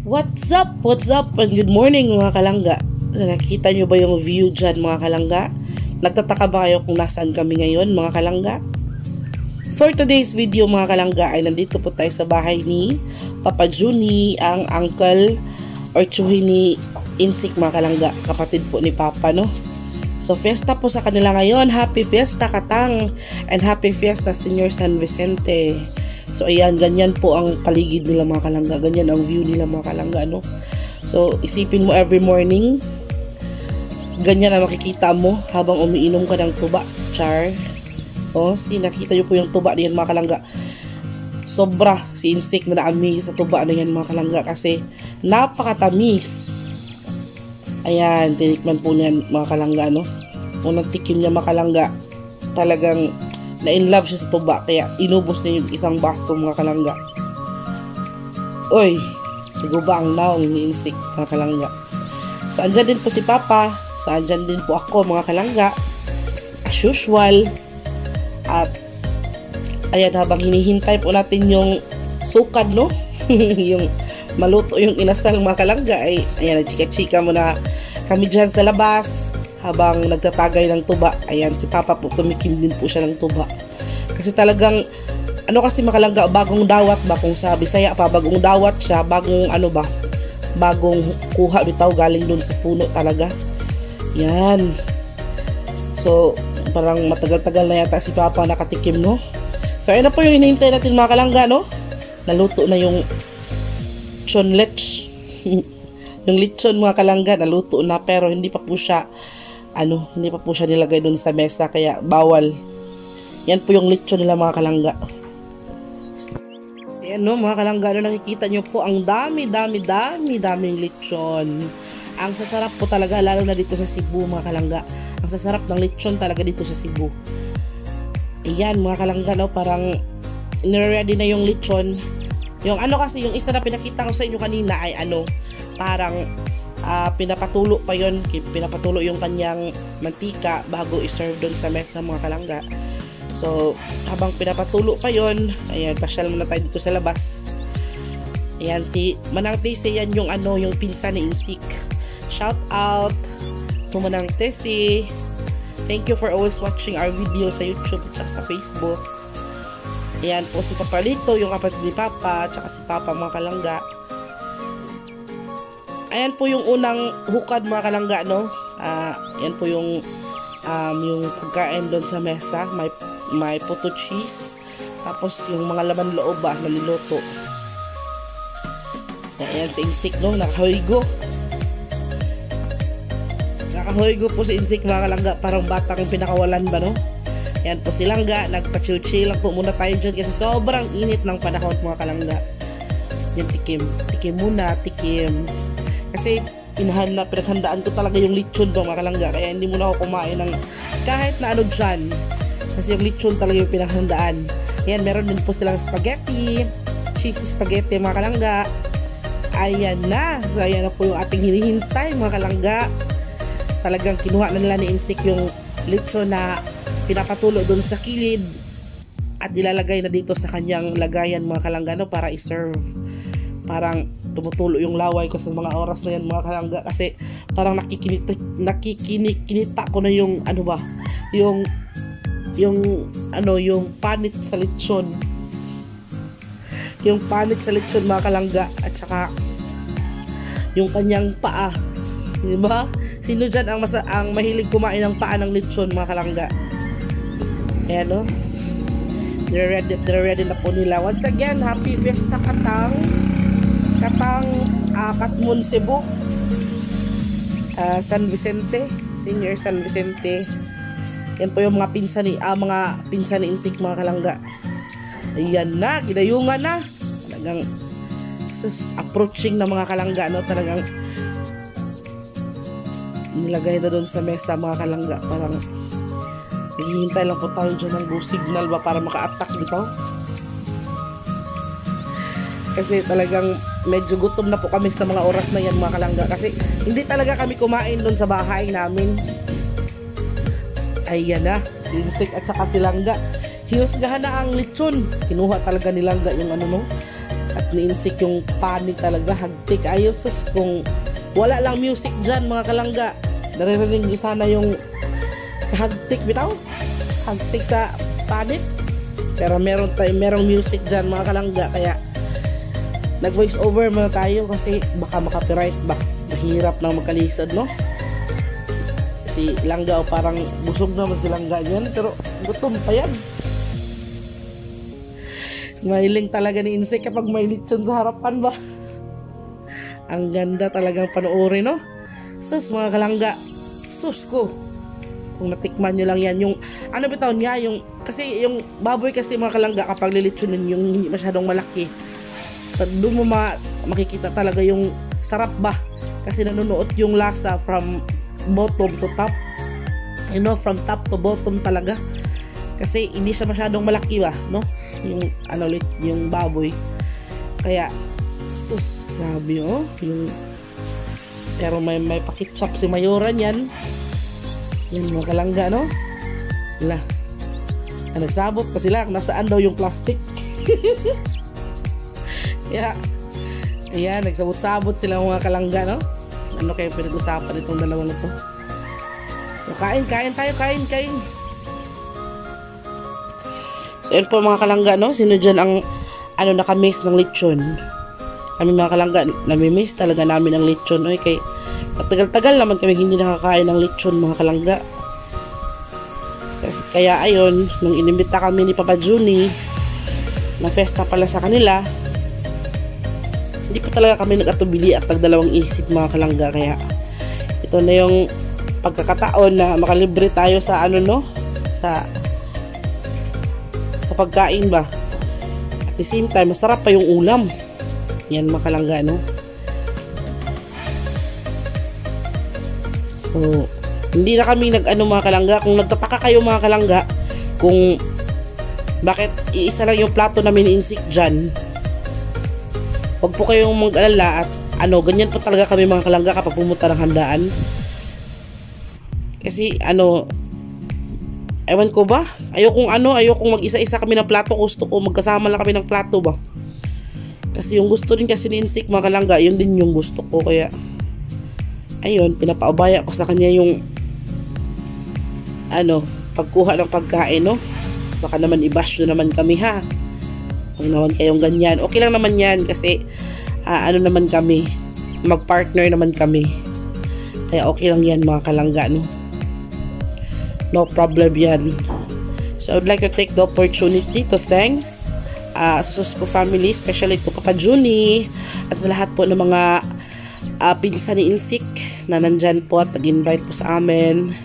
What's up? What's up? And good morning mga kalangga. So, nakita nyo ba yung view dyan mga kalangga? Nagtataka ba kayo kung nasaan kami ngayon mga kalangga? For today's video mga kalangga ay nandito po tayo sa bahay ni Papa Juni, ang uncle or tsuhi ni Insik mga kalangga. Kapatid po ni Papa, no? So fiesta po sa kanila ngayon. Happy Fiesta Katang and Happy Fiesta Senior San Vicente. So ayan, ganyan po ang paligid nila mga kalangga. Ganyan ang view nila mga kalangga, no? So isipin mo every morning, ganyan ang makikita mo habang umiinom ka ng tuba, char. O, nakita nyo po yung tuba niyan mga kalangga. Sobra si Insik na na-amaze sa tuba na yan mga kalangga kasi napakatamis. Ayan, tinikman po niyan mga kalangga, no? Unang tikim niya mga kalangga, talagang na-in-love siya sa tuba, kaya inubos niya yung isang baso mga kalangga. Uy, siguba ang naong ni Insik mga kalangga. So, andyan din po si Papa. So, andyan din po ako mga kalangga. As usual. At, ayan, habang hinihintay po natin yung sukad, no? Yung maluto yung inasal mga kalangga, ay, ayan, chika-chika muna kami dyan sa labas. Habang nagtatagay ng tuba, ayan, si Papa po, tumikim din po siya ng tuba. Kasi talagang, ano kasi makalangga, bagong dawat ba, kung sa Bisaya pa, bagong dawat siya, bagong ano ba, bagong kuha bitaw, galing dun sa puno talaga. Yan. So, parang matagal-tagal na yata si Papa nakatikim, no? So, ayan na po yung hinihintay natin mga kalangga, no? Naluto na yung chonlech. Yung lechon mga kalangga, naluto na, pero hindi pa po siya hindi pa po siya nilagay dun sa mesa, kaya bawal. Yan po yung lechon nila mga kalangga. Kasi ano mga kalangga, nakikita nyo po ang daming lechon. Ang sasarap po talaga, lalo na dito sa Cebu mga kalangga. Ang sasarap ng lechon talaga dito sa Cebu. Ayan mga kalangga, no, parang nire-ready na yung lechon. Yung ano kasi, yung isa na pinakita ko sa inyo kanina ay parang pinapatulo pa yon, pinapatulo yung kanyang mantika bago i-serve doon sa mesa mga kalangga. So habang pinapatulo pa yon, ayan, pasyal muna tayo dito sa labas. Ayan, si Manang Tesi, yan yung yung pinsan ni Insik. Shout out to Manang Tesi. Thank you for always watching our video sa YouTube at sa Facebook. Ayan po si Papa Lito, yung kapatid ni Papa, at si Papa mga kalangga. Ayan po yung unang hukad mga kalangga, no? Ayan po yung pagkain doon sa mesa. May puto cheese. Tapos yung mga laman loob na niluto. Ayan si Insik, no? Nakahoygo. Nakahoygo po si Insik mga kalangga. Parang batang pinakawalan ba, no? Ayan po si Langga. Nagpa-chill-chill lang po muna tayo dyan kasi sobrang init ng panahon mga kalangga. Yan, tikim. Tikim muna, tikim. Kasi pinaghandaan ko talaga yung lechon mga kalangga, kaya hindi muna ako kumain ng kahit na dyan. Kasi yung lechon talaga yung pinaghandaan. Ayan, meron din po silang spaghetti, cheesy spaghetti mga kalangga. Ayan na. So ayan na po yung ating hinihintay mga kalangga. Talagang kinuha na nila ni Insik yung lechon na pinapatulo doon sa kilid at ilalagay na dito sa kanyang lagayan mga kalangga, no, para i-serve. Parang tumutulo yung laway ko sa mga oras na yan mga kalangga kasi parang nakikinita ko na yung yung panit sa lechon. Yung panit sa lechon mga kalangga, at saka yung kanyang paa. Diba? Sino dyan ang mahilig kumain ng paa ng lechon mga kalangga? Ayan, no? Ready na po nila. Once again, Happy Fiesta Katang Katmon, Cebu, San Vicente, Senior San Vicente. Yan po yung mga pinsan ni Insik mga kalangga. Ayan na, gidayungan na. Talagang approaching na mga kalangga, no? Talagang nilagay na doon sa mesa mga kalangga. Parang naghihintay lang po tayo dyan ng go signal ba para maka-attack dito. Kasi talagang medyo gutom na po kami sa mga oras na yan mga kalangga. Kasi hindi talaga kami kumain doon sa bahay namin. Ayan na, si Insik at saka si Langga. Hinusgahan na ang lechon. Kinuha talaga ni Langga yung At ni-insik yung panig talaga, hagtik. Ayun sus, kung wala lang music dyan mga kalangga, naririnig nyo sana yung hagtik bitaw, hagtik sa panig. Pero merong music dyan mga kalangga, kaya nag voice over muna tayo kasi baka makapiright ba. Mahirap nang magkalisod, no? Si Langga parang busog naman si Langga yan, pero gutom pa yan. Smiling talaga ni Insik kapag may lechon sa harapan ba. Ang ganda talagang panoorin, no? Sus mga kalangga, sus ko, kung natikman nyo lang yan, yung ano bitaw niya, yung kasi yung baboy kasi mga kalangga kapag lilitsunin yung hindi masyadong malaki, doon mo makikita talaga yung sarap ba, kasi nanunuot yung lasa from bottom to top, you know, from top to bottom talaga, kasi hindi siya masyadong malaki ba, no, yung ano, yung baboy. Kaya sus, grabe, oh, yung pero may pakitsap si Mayoran yan. Yan mga kalangga, no? Wala. Nagsabot pa sila kung nasaan daw yung plastic. Yeah. Ayan, nagsabot-sabot sila mga kalangga, no? Ano kayo pinag-usapan itong dalawa na to? Kain tayo, kain. So, yun po mga kalangga, no? Sino dyan ang nakamiss ng lechon? Kami mga kalangga, nami-miss talaga namin ang lechon. Oy, kay matagal-tagal naman kami hindi nakakain ng lechon mga kalangga. Kaya ayun, nung inimbita kami ni Papa Juni na festa pala sa kanila, hindi pa talaga kami nag-atubili at nagdalawang isip mga kalangga. Kaya ito na yung pagkakataon na makalibre tayo sa sa pagkain ba. At the same time, masarap pa yung ulam. Yan mga kalangga, no? So, hindi na kami mga kalangga. Kung nagtataka kayo mga kalangga kung bakit iisa lang yung plato namin ni Insik dyan, huwag po kayong mag-alala. At ganyan po talaga kami mga kalangga kapag pumunta ng handaan. Kasi ewan ko ba, ayokong mag-isa-isa kami ng plato. Gusto ko magkasama lang kami ng plato ba. Kasi yung gusto din kasi ni Insik mga kalangga, yun din yung gusto ko. Kaya ayun, pinapaubaya ko sa kanya yung pagkuha ng pagkain, no? Baka naman i-bash nyo naman kami, ha? Huwag naman kayong ganyan. Okay lang naman yan kasi naman kami, mag-partner naman kami. Kaya okay lang yan mga kalangga, no? No problem yan. So I would like to take the opportunity to thanks sa Susco family, especially to Papa Juni at sa lahat po ng mga pinsan ni Insik na nandyan po at nag-invite po sa amin.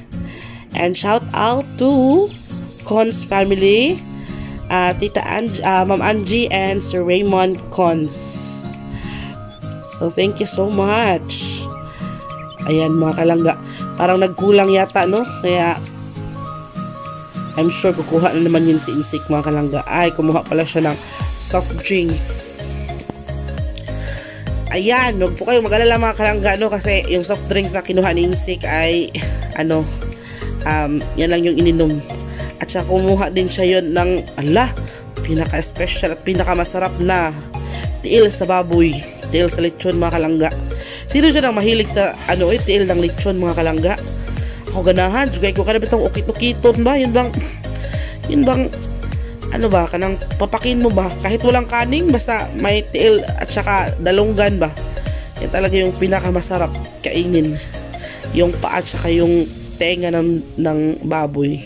And shout out to Cons family, Tita Ma'am Angie and Sir Raymond Cons. So thank you so much. Ayan mga kalangga, parang nagkulang yata, no? Kaya I'm sure kukuha na naman yun si Insik mga kalangga. Ay, kumuha pala siya ng soft drinks. Ayan, huwag po kayo mag-alala mga kalangga, no? Kasi yung soft drinks na kinuha ni Insik ay yan lang yung ininom. At saka kumuha din siya yun ng pinaka-special at pinaka-masarap na tiil sa baboy, tiil sa lechon mga kalangga. Sino dyan ang mahilig sa tiil ng lechon mga kalangga? Ako ganahan, jugay ko kanabit ang ukit-ukiton ba? Yun bang kanang papakin mo ba? Kahit walang kaning, basta may tiil at saka dalunggan ba? Yan talaga yung pinakamasarap kainin. Yung paa at saka yung tenga ng baboy.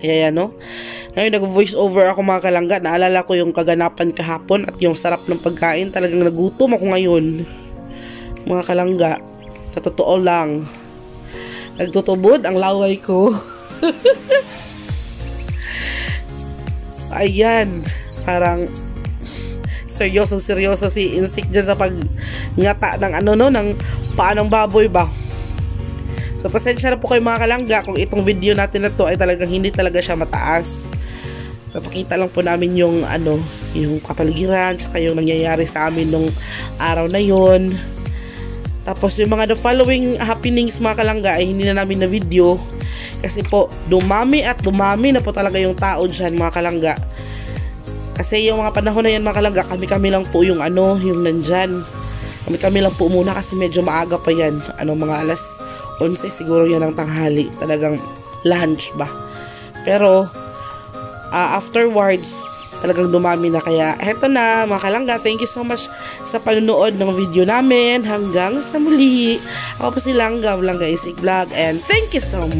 Kaya yan, no? Ngayon nag-voice over ako mga kalangga. Naalala ko yung kaganapan kahapon at yung sarap ng pagkain. Talagang nagutom ako ngayon. Mga kalangga, sa totoo lang, nagtutubod ang laway ko. Ayan, parang seryoso si Insik dyan sa pagngata ng ng paa ng baboy ba. So pasensya na po kayo mga kalangga kung itong video natin na to ay talagang hindi talaga siya mataas. Papakita lang po namin yung yung kapaligiran saka yung nangyayari sa amin nung araw na yon. Tapos yung mga the following happenings mga kalangga ay hindi na namin na video kasi po dumami at dumami na po talaga yung tao dyan mga kalangga. Kasi yung mga panahon na yun mga kalangga, kami lang po yung yung nandyan. Kami lang po muna kasi medyo maaga pa yan. Mga alas 11 siguro yan ang tanghali. Talagang lunch ba. Pero, afterwards, talagang dumami na. Kaya, eto na mga kalangga. Thank you so much sa panunood ng video namin. Hanggang sa muli. Ako po si Langga, Langga Isig Vlog. And thank you so much.